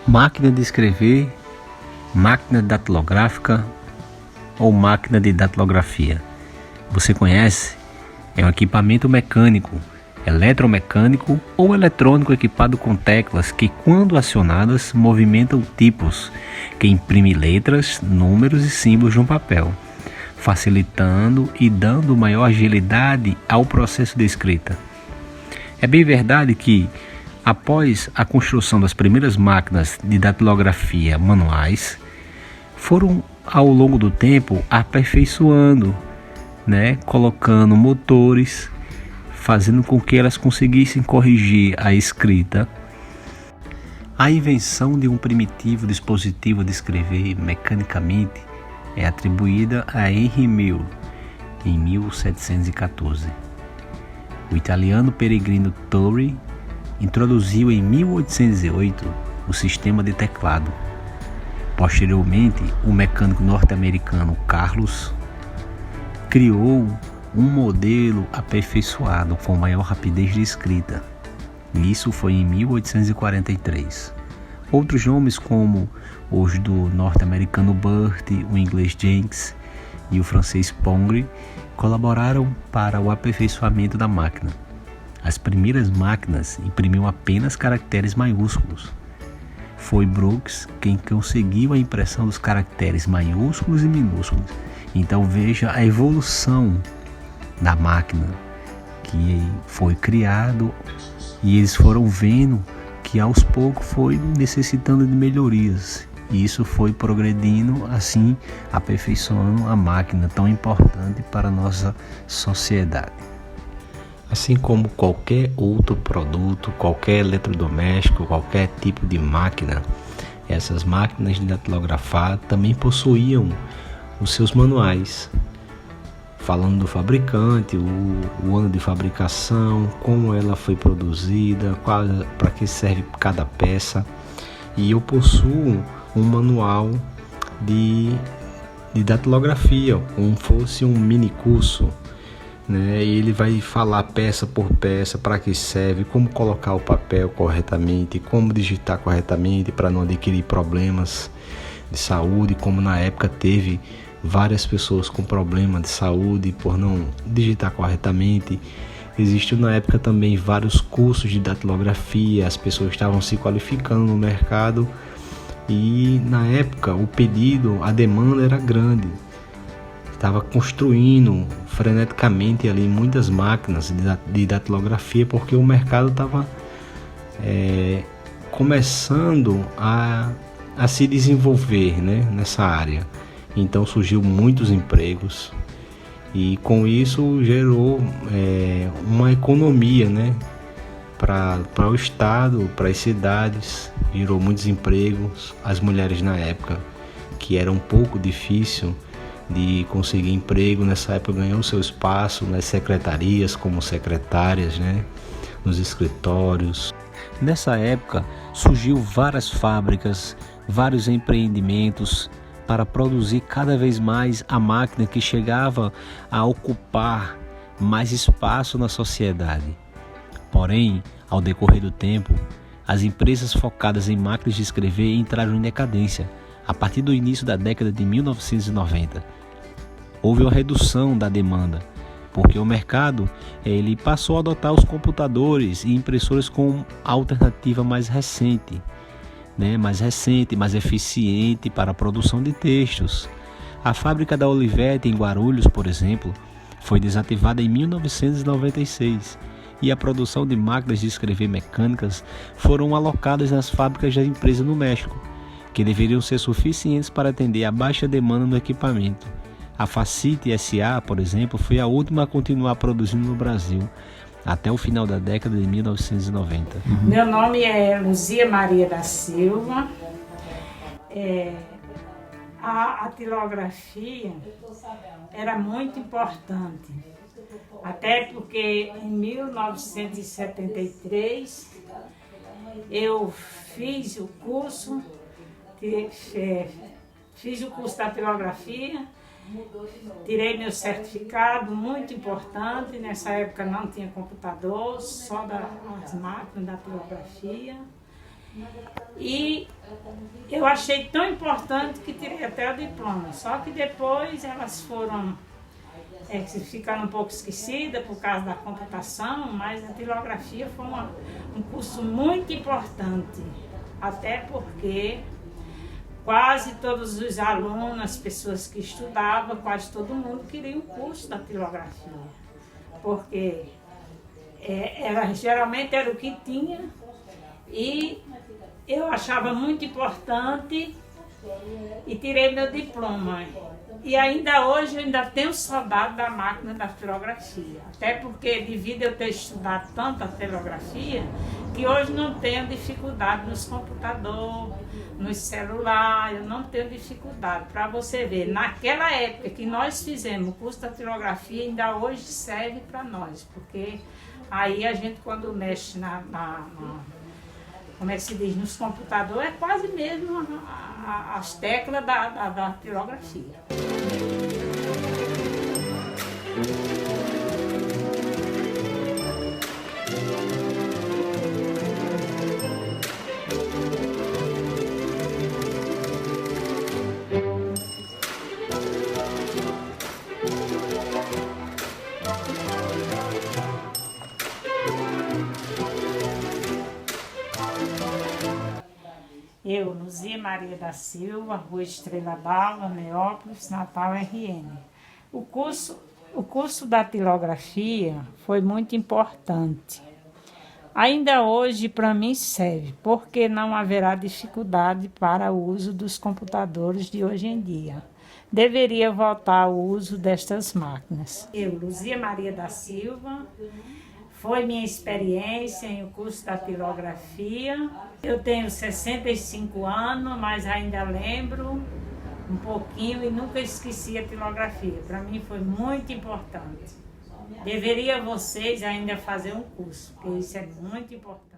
Máquina de escrever, máquina datilográfica ou máquina de datilografia. Você conhece? É um equipamento mecânico, eletromecânico ou eletrônico equipado com teclas que, quando acionadas, movimentam tipos que imprimem letras, números e símbolos no papel, facilitando e dando maior agilidade ao processo de escrita. É bem verdade que, após a construção das primeiras máquinas de datilografia manuais, foram ao longo do tempo aperfeiçoando, colocando motores, fazendo com que elas conseguissem corrigir a escrita. A invenção de um primitivo dispositivo de escrever mecanicamente é atribuída a Henry Mill em 1714. O italiano Peregrino Turri introduziu em 1808 o sistema de teclado. Posteriormente, o mecânico norte-americano Carlos criou um modelo aperfeiçoado com maior rapidez de escrita. Isso foi em 1843. Outros nomes, como os do norte-americano Burt, o inglês Jenks e o francês Pongre, colaboraram para o aperfeiçoamento da máquina. As primeiras máquinas imprimiam apenas caracteres maiúsculos. Foi Brooks quem conseguiu a impressão dos caracteres maiúsculos e minúsculos. Então veja a evolução da máquina que foi criado, e eles foram vendo que aos poucos foi necessitando de melhorias. E isso foi progredindo, assim aperfeiçoando a máquina tão importante para a nossa sociedade. Assim como qualquer outro produto, qualquer eletrodoméstico, qualquer tipo de máquina, essas máquinas de datilografar também possuíam os seus manuais, falando do fabricante, o ano de fabricação, como ela foi produzida, para que serve cada peça. E eu possuo um manual de datilografia, como fosse um mini curso. E ele vai falar peça por peça para que serve, como colocar o papel corretamente, como digitar corretamente para não adquirir problemas de saúde, como na época teve várias pessoas com problema de saúde por não digitar corretamente. Existiu na época também vários cursos de datilografia, as pessoas estavam se qualificando no mercado e na época o pedido, a demanda era grande. Estava construindo freneticamente ali muitas máquinas de datilografia, porque o mercado estava começando a se desenvolver, nessa área. Então surgiu muitos empregos e com isso gerou uma economia, para o estado, para as cidades, gerou muitos empregos. As mulheres na época, que era um pouco difícil de conseguir emprego, nessa época ganhou seu espaço nas secretarias como secretárias, nos escritórios. Nessa época surgiu várias fábricas, vários empreendimentos para produzir cada vez mais a máquina que chegava a ocupar mais espaço na sociedade. Porém, ao decorrer do tempo, as empresas focadas em máquinas de escrever entraram em decadência a partir do início da década de 1990. Houve uma redução da demanda, porque o mercado ele passou a adotar os computadores e impressoras com alternativa mais recente, mais eficiente para a produção de textos. A fábrica da Olivetti em Guarulhos, por exemplo, foi desativada em 1996 e a produção de máquinas de escrever mecânicas foram alocadas nas fábricas da empresa no México, que deveriam ser suficientes para atender a baixa demanda no equipamento. A Facite S.A., por exemplo, foi a última a continuar produzindo no Brasil até o final da década de 1990. Meu nome é Luzia Maria da Silva. A datilografia era muito importante, até porque em 1973 eu fiz o curso da datilografia, tirei meu certificado, muito importante. Nessa época não tinha computador, só as máquinas da datilografia. E eu achei tão importante que tirei até o diploma. Só que depois elas foram ficando um pouco esquecidas por causa da computação, mas a datilografia foi um curso muito importante, até porque quase todos os alunos, as pessoas que estudavam, quase todo mundo queria o curso da datilografia, porque geralmente era o que tinha e eu achava muito importante e tirei meu diploma. E ainda hoje eu ainda tenho saudade da máquina da datilografia, até porque devido a eu ter estudado tanto a datilografia, que hoje não tenho dificuldade nos computadores, nos celulares, eu não tenho dificuldade. Para você ver, naquela época que nós fizemos o curso da datilografia, ainda hoje serve para nós, porque aí a gente quando mexe como é que se diz, nos computadores, é quase mesmo as teclas da datilografia. Eu, Luzia Maria da Silva, Rua Estrela d'Alva, Neópolis, Natal, RN. O curso da datilografia foi muito importante. Ainda hoje, para mim, serve, porque não haverá dificuldade para o uso dos computadores de hoje em dia. Deveria voltar ao uso destas máquinas. Eu, Luzia Maria da Silva, foi minha experiência em o curso da datilografia. Eu tenho 65 anos, mas ainda lembro um pouquinho e nunca esqueci a datilografia. Para mim foi muito importante. Deveria vocês ainda fazer um curso, porque isso é muito importante.